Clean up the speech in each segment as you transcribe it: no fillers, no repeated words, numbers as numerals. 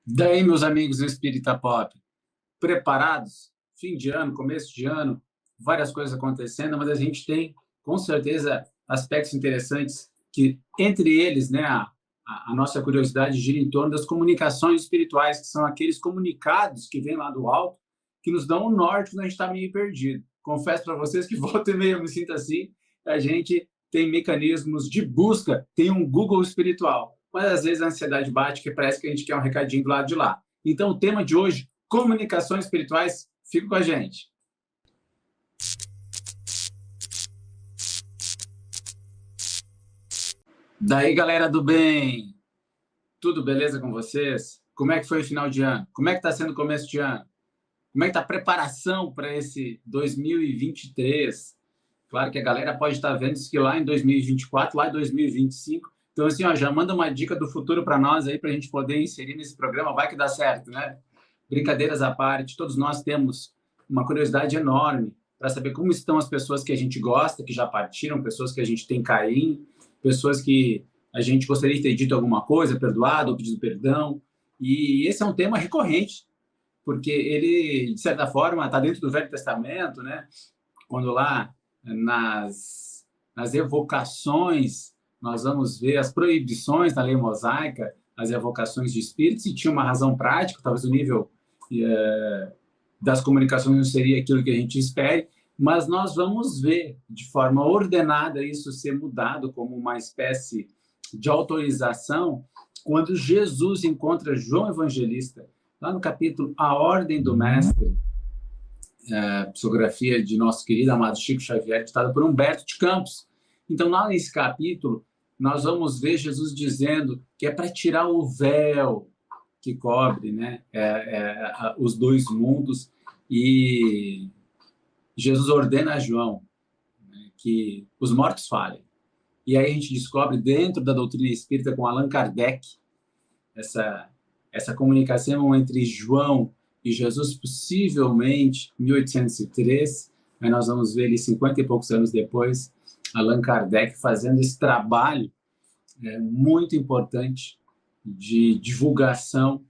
Daí, meus amigos do Espírita Pop, preparados? Fim de ano, começo de ano, várias coisas acontecendo, mas a gente tem, com certeza, aspectos interessantes que, entre eles, né, a nossa curiosidade gira em torno das comunicações espirituais, que são aqueles comunicados que vêm lá do alto, que nos dão um norte quando a gente está meio perdido. Confesso para vocês que volta e meia eu me sinto assim, a gente tem mecanismos de busca, tem um Google espiritual, mas às vezes a ansiedade bate que parece que a gente quer um recadinho do lado de lá. Então, o tema de hoje, comunicações espirituais, fica com a gente. Daí, galera do bem, tudo beleza com vocês? Como é que foi o final de ano? Como é que está sendo o começo de ano? Como é que está a preparação para esse 2023? Claro que a galera pode estar vendo isso que lá em 2024, lá em 2025. Então, assim, ó, já manda uma dica do futuro para nós aí, para a gente poder inserir nesse programa. Vai que dá certo, né? Brincadeiras à parte, todos nós temos uma curiosidade enorme para saber como estão as pessoas que a gente gosta, que já partiram, pessoas que a gente tem carinho, pessoas que a gente gostaria de ter dito alguma coisa, perdoado ou pedido perdão. E esse é um tema recorrente, porque ele, de certa forma, está dentro do Velho Testamento, né? Quando lá nas evocações nós vamos ver as proibições da lei mosaica, as evocações de espíritos, e tinha uma razão prática, talvez o nível das comunicações não seria aquilo que a gente espere, mas nós vamos ver de forma ordenada isso ser mudado como uma espécie de autorização quando Jesus encontra João Evangelista, lá no capítulo A Ordem do Mestre, psicografia de nosso querido amado Chico Xavier, ditada por Humberto de Campos. Então, lá nesse capítulo, nós vamos ver Jesus dizendo que é para tirar o véu que cobre, né, os dois mundos, e Jesus ordena a João, né, que os mortos falem. E aí a gente descobre, dentro da doutrina espírita, com Allan Kardec, essa comunicação entre João e Jesus, possivelmente 1803, aí nós vamos ver ele 50 e poucos anos depois, Allan Kardec fazendo esse trabalho muito importante de divulgação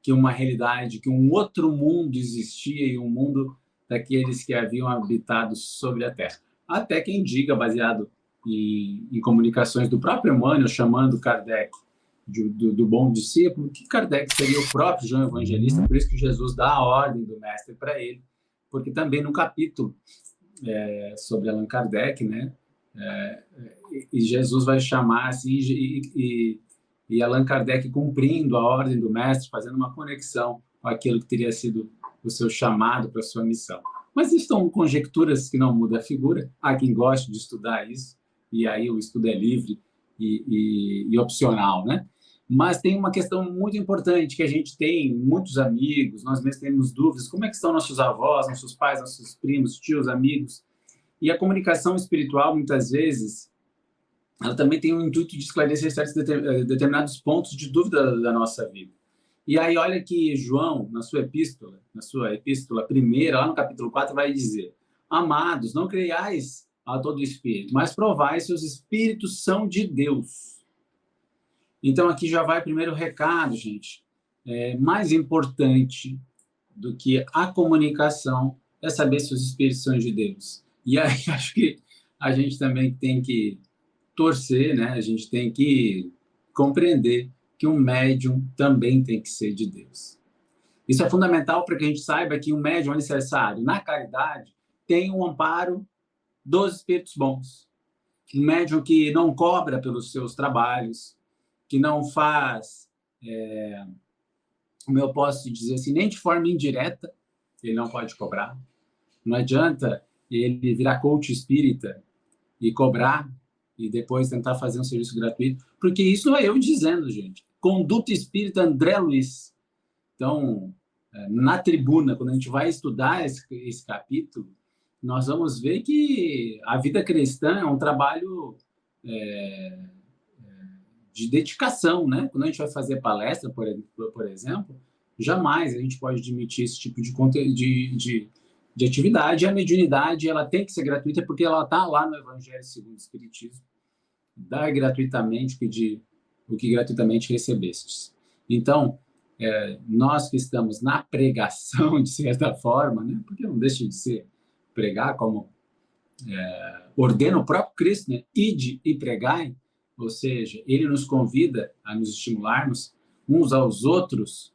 que uma realidade, que um outro mundo existia, e um mundo daqueles que haviam habitado sobre a Terra. Até quem diga, baseado em comunicações do próprio Emmanuel, chamando Kardec do bom discípulo, que Kardec seria o próprio João Evangelista, por isso que Jesus dá a ordem do mestre para ele, porque também no capítulo sobre Allan Kardec, né, e Jesus vai chamar assim, e Allan Kardec cumprindo a ordem do mestre, fazendo uma conexão com aquilo que teria sido o seu chamado para a sua missão. Mas isso são conjecturas que não mudam a figura. Há quem goste de estudar isso, e aí o estudo é livre e opcional, né? Mas tem uma questão muito importante, que a gente tem muitos amigos, nós mesmos temos dúvidas, como é que estão nossos avós, nossos pais, nossos primos, tios, amigos, e a comunicação espiritual, muitas vezes, ela também tem o intuito de esclarecer certos determinados pontos de dúvida da nossa vida. E aí, olha que João, na sua epístola primeira, lá no capítulo 4, vai dizer: amados, não creiais a todo espírito, mas provai se os espíritos são de Deus. Então, aqui já vai o primeiro recado, gente. Mais importante do que a comunicação é saber se os espíritos são de Deus. E aí, acho que a gente também tem que torcer, né? A gente tem que compreender que um médium também tem que ser de Deus. Isso é fundamental para que a gente saiba que um médium alicerçado na caridade tem um amparo dos espíritos bons. Um médium que não cobra pelos seus trabalhos, que não faz, como eu posso dizer assim, nem de forma indireta, ele não pode cobrar. Não adianta ele virar coach espírita e cobrar e depois tentar fazer um serviço gratuito, porque isso não é eu dizendo, gente. Conduta Espírita André Luiz. Então, na tribuna, quando a gente vai estudar esse capítulo, nós vamos ver que a vida cristã é um trabalho de dedicação, né? Quando a gente vai fazer palestra, por exemplo, jamais a gente pode admitir esse tipo de conteúdo, de atividade. A mediunidade, ela tem que ser gratuita, porque ela está lá no Evangelho segundo o Espiritismo. Dai gratuitamente o que gratuitamente recebestes. Então, nós que estamos na pregação, de certa forma, né? Porque não deixa de ser pregar, como ordena o próprio Cristo, né? Ide e pregai, ou seja, ele nos convida a nos estimularmos uns aos outros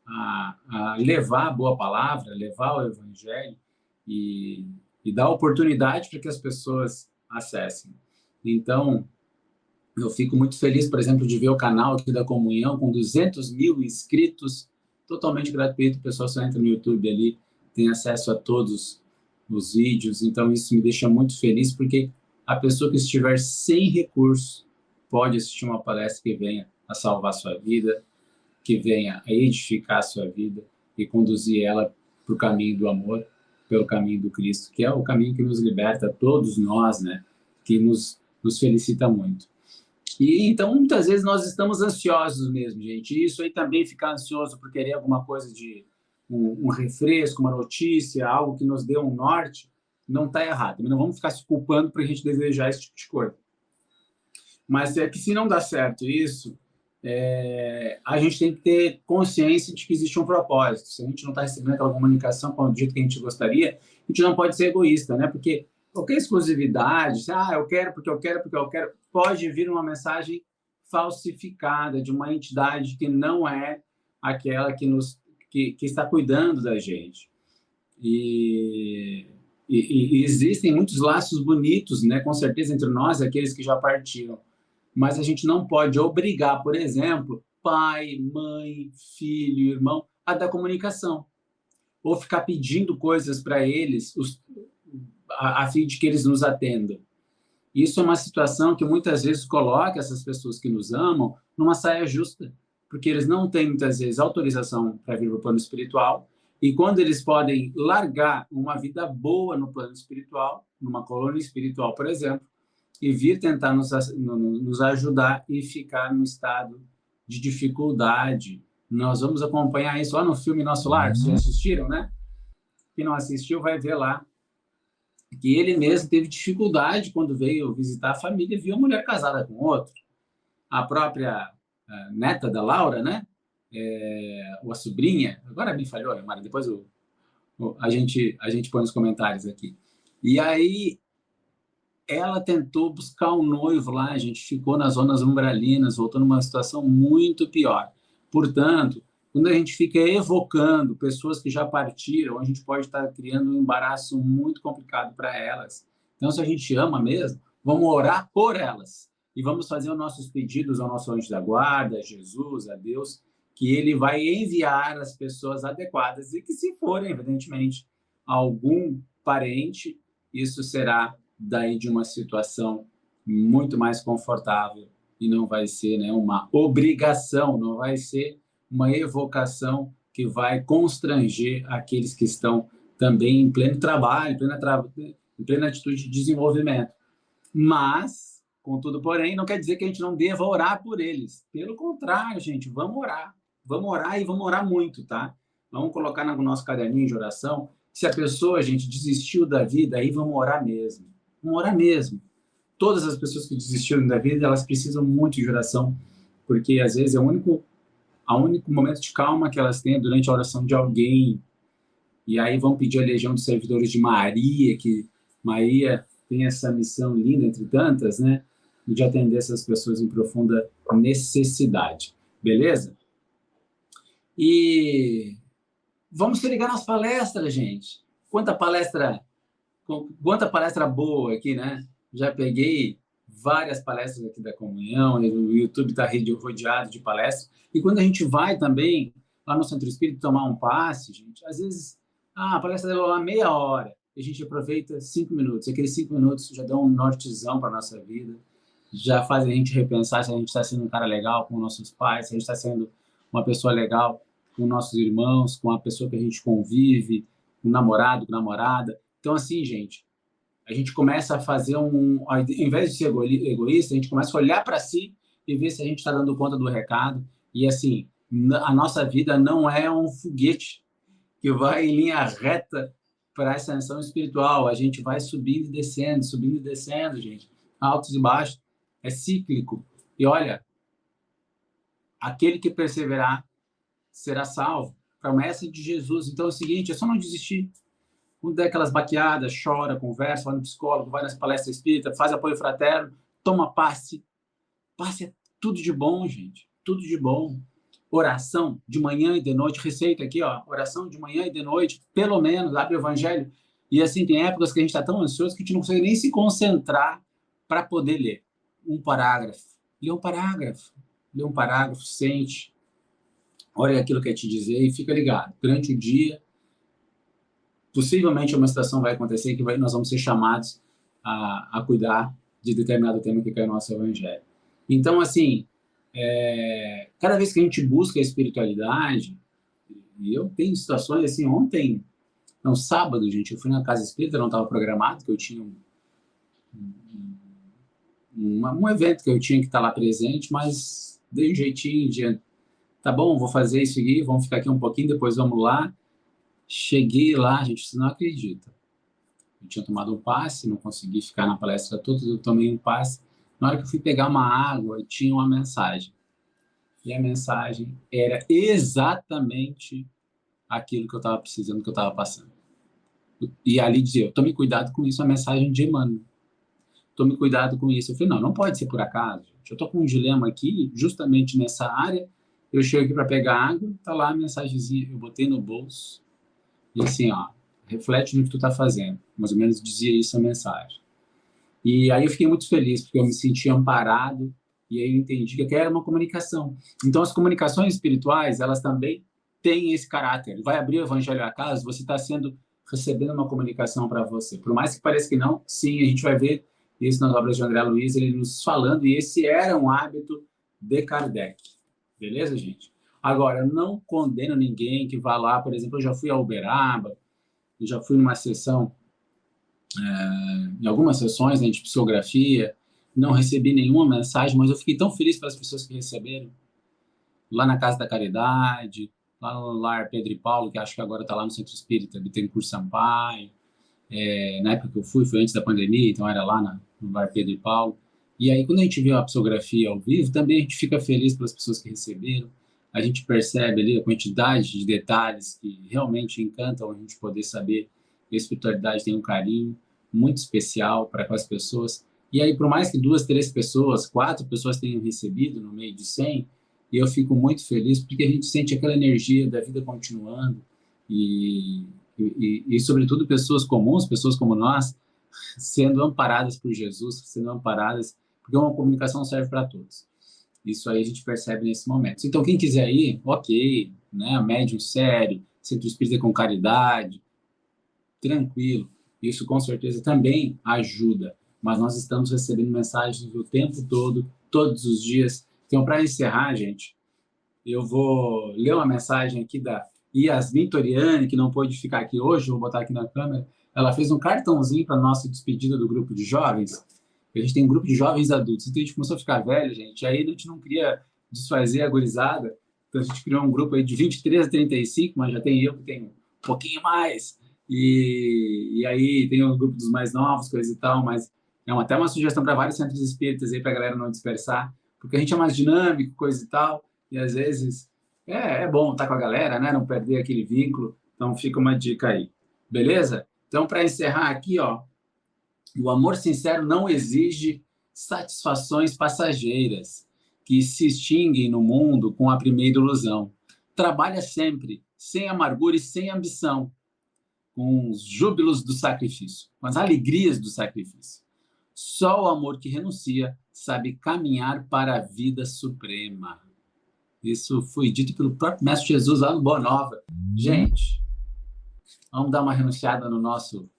a levar a boa palavra, levar o evangelho e dar oportunidade para que as pessoas acessem. Então, eu fico muito feliz, por exemplo, de ver o canal aqui da Comunhão com 200 mil inscritos, totalmente gratuito. O pessoal só entra no YouTube ali, tem acesso a todos os vídeos. Então, isso me deixa muito feliz, porque a pessoa que estiver sem recurso pode assistir uma palestra que venha a salvar a sua vida, que venha a edificar a sua vida e conduzir ela para o caminho do amor, pelo caminho do Cristo, que é o caminho que nos liberta, todos nós, né? Que nos felicita muito. E então, muitas vezes, nós estamos ansiosos mesmo, gente. E isso aí também, ficar ansioso por querer alguma coisa de um refresco, uma notícia, algo que nos dê um norte, não está errado. Não vamos ficar se culpando para a gente desejar esse tipo de coisa. Mas é que, se não dá certo isso, a gente tem que ter consciência de que existe um propósito. Se a gente não está recebendo aquela comunicação com o jeito que a gente gostaria, a gente não pode ser egoísta, né? Porque qualquer exclusividade, eu quero porque eu quero, porque eu quero, pode vir uma mensagem falsificada de uma entidade que não é aquela que está cuidando da gente. E existem muitos laços bonitos, né, com certeza, entre nós, aqueles que já partiram. Mas a gente não pode obrigar, por exemplo, pai, mãe, filho, irmão, a dar comunicação. Ou ficar pedindo coisas para eles, a fim de que eles nos atendam. Isso é uma situação que muitas vezes coloca essas pessoas que nos amam numa saia justa, porque eles não têm, muitas vezes, autorização para vir para o plano espiritual, e quando eles podem largar uma vida boa no plano espiritual, numa colônia espiritual, por exemplo, e vir tentar nos ajudar e ficar no estado de dificuldade. Nós vamos acompanhar isso lá no filme Nosso Lar. Vocês assistiram, né? Quem não assistiu vai ver lá que ele mesmo teve dificuldade quando veio visitar a família e viu a mulher casada com outro. A própria neta da Laura, né? Ou a sobrinha, agora me falhou, Mara, depois a gente põe nos comentários aqui. E aí ela tentou buscar um noivo lá, a gente ficou nas zonas umbralinas, voltou numa situação muito pior. Portanto, quando a gente fica evocando pessoas que já partiram, a gente pode estar criando um embaraço muito complicado para elas. Então, se a gente ama mesmo, vamos orar por elas. E vamos fazer os nossos pedidos ao nosso anjo da guarda, a Jesus, a Deus, que ele vai enviar as pessoas adequadas e que, se forem, evidentemente, algum parente, isso será daí de uma situação muito mais confortável e não vai ser, né, uma obrigação, não vai ser uma evocação que vai constranger aqueles que estão também em pleno trabalho, em plena atitude de desenvolvimento. Mas, contudo, porém, não quer dizer que a gente não deva orar por eles. Pelo contrário, gente, vamos orar e vamos orar muito, tá? Vamos colocar no nosso caderninho de oração. Se a pessoa, gente, desistiu da vida, aí vamos orar mesmo. Vamos orar mesmo. Todas as pessoas que desistiram da vida, elas precisam muito de oração, porque às vezes é o único momento de calma que elas têm durante a oração de alguém. E aí vão pedir a legião dos servidores de Maria, que Maria tem essa missão linda, entre tantas, né, de atender essas pessoas em profunda necessidade. Beleza? E vamos se ligar nas palestras, gente. Quanta palestra boa aqui, né? Já peguei várias palestras aqui da Comunhão, o YouTube está rodeado de palestras. E quando a gente vai também lá no Centro Espírita tomar um passe, gente, às vezes a palestra dela lá meia hora, e a gente aproveita 5 minutos. E aqueles 5 minutos já dão um nortezão para a nossa vida, já fazem a gente repensar se a gente está sendo um cara legal com nossos pais, se a gente está sendo uma pessoa legal com nossos irmãos, com a pessoa que a gente convive, com o namorado, com a namorada. Então, assim, gente, a gente começa a fazer ao invés de ser egoísta, a gente começa a olhar para si e ver se a gente está dando conta do recado. E, assim, a nossa vida não é um foguete que vai em linha reta para a ascensão espiritual. A gente vai subindo e descendo, gente. Altos e baixos. É cíclico. E, olha, aquele que perseverar será salvo. Promessa de Jesus. Então é o seguinte, é só não desistir. Quando der aquelas baqueadas, chora, conversa, vai no psicólogo, vai nas palestras espírita, faz apoio fraterno, toma passe. Passe é tudo de bom, gente. Tudo de bom. Oração de manhã e de noite, receita aqui, ó, oração de manhã e de noite, pelo menos, abre o evangelho. E assim, tem épocas que a gente está tão ansioso que a gente não consegue nem se concentrar para poder ler um parágrafo. Lê um parágrafo. Lê um parágrafo, sente, olha aquilo que quer te dizer e fica ligado. Durante o dia, possivelmente uma situação vai acontecer que nós vamos ser chamados a cuidar de determinado tema que cai no nosso evangelho. Então, assim, cada vez que a gente busca a espiritualidade, e eu tenho situações assim, sábado, gente, eu fui na casa espírita, não estava programado, que eu tinha um evento que eu tinha que estar lá presente, mas dei um jeitinho de, tá bom, vou fazer isso aqui, vamos ficar aqui um pouquinho, depois vamos lá. Cheguei lá, gente, você não acredita. Eu tinha tomado um passe, não consegui ficar na palestra toda, eu tomei um passe. Na hora que eu fui pegar uma água, tinha uma mensagem. E a mensagem era exatamente aquilo que eu estava precisando, que eu estava passando. E ali dizia, tome cuidado com isso, a mensagem de Emmanuel. Tome cuidado com isso. Eu falei, não pode ser por acaso. Gente. Eu estou com um dilema aqui, justamente nessa área, eu chego aqui para pegar água, está lá a mensagenzinha, eu botei no bolso, e assim, ó, reflete no que tu está fazendo. Mais ou menos dizia isso a mensagem. E aí eu fiquei muito feliz, porque eu me senti amparado, e aí eu entendi que aquela era uma comunicação. Então, as comunicações espirituais, elas também têm esse caráter. Vai abrir o Evangelho a casa, você está recebendo uma comunicação para você. Por mais que pareça que não, sim, a gente vai ver isso nas obras de André Luiz, ele nos falando, e esse era um hábito de Kardec. Beleza, gente? Agora, eu não condeno ninguém que vá lá, por exemplo, eu já fui a Uberaba, eu já fui numa sessão, em algumas sessões, né, de psicografia, não recebi nenhuma mensagem, mas eu fiquei tão feliz pelas pessoas que receberam, lá na Casa da Caridade, lá no Lar Pedro e Paulo, que acho que agora está lá no Centro Espírita Bittencourt Sampaio, na época que eu fui, foi antes da pandemia, então era lá no Lar Pedro e Paulo. E aí, quando a gente vê a psicografia ao vivo, também a gente fica feliz pelas pessoas que receberam, a gente percebe ali a quantidade de detalhes que realmente encantam a gente poder saber que a espiritualidade tem um carinho muito especial para com as pessoas. E aí, por mais que 2, 3 pessoas, 4 pessoas tenham recebido no meio de 100, eu fico muito feliz porque a gente sente aquela energia da vida continuando e sobretudo, pessoas comuns, pessoas como nós, sendo amparadas por Jesus, sendo amparadas, porque uma comunicação serve para todos. Isso aí a gente percebe nesse momento. Então, quem quiser ir, ok, né? Médium sério, Centro Espírita com caridade, tranquilo. Isso com certeza também ajuda. Mas nós estamos recebendo mensagens o tempo todo, todos os dias. Então, para encerrar, gente, eu vou ler uma mensagem aqui da Yasmin Toriani, que não pôde ficar aqui hoje, vou botar aqui na câmera. Ela fez um cartãozinho para a nossa despedida do grupo de jovens. A gente tem um grupo de jovens adultos, então a gente começou a ficar velho, gente, aí a gente não queria desfazer a gurizada, então a gente criou um grupo aí de 23 a 35, mas já tem eu que tenho um pouquinho mais, e aí tem o grupo dos mais novos, coisa e tal, mas até uma sugestão para vários centros espíritas aí, para a galera não dispersar, porque a gente é mais dinâmico, coisa e tal, e às vezes é bom estar com a galera, né, não perder aquele vínculo, então fica uma dica aí, beleza? Então, para encerrar aqui, ó, o amor sincero não exige satisfações passageiras que se extinguem no mundo com a primeira ilusão. Trabalha sempre, sem amargura e sem ambição, com os júbilos do sacrifício, com as alegrias do sacrifício. Só o amor que renuncia sabe caminhar para a vida suprema. Isso foi dito pelo próprio Mestre Jesus lá no Boa Nova. Gente, vamos dar uma renunciada no nosso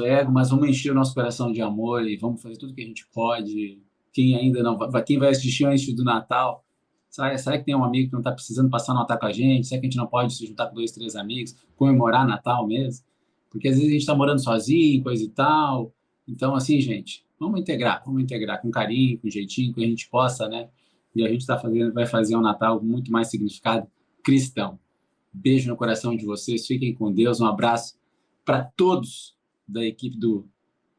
ego, mas vamos encher o nosso coração de amor e vamos fazer tudo que a gente pode. Quem ainda não vai, quem vai assistir antes do Natal, será que tem um amigo que não está precisando passar o Natal com a gente? Será que a gente não pode se juntar com 2, 3 amigos, comemorar Natal mesmo? Porque às vezes a gente está morando sozinho, coisa e tal. Então, assim, gente, vamos integrar com carinho, com jeitinho, que a gente possa, né? E a gente vai fazer um Natal com muito mais significado cristão. Beijo no coração de vocês, fiquem com Deus, um abraço para todos da equipe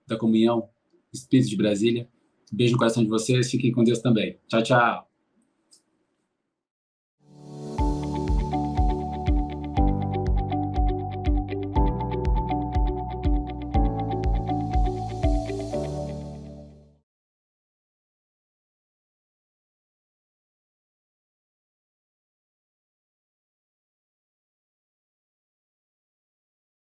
da Comunhão Espírito de Brasília. Beijo no coração de vocês, fiquem com Deus também. Tchau, tchau.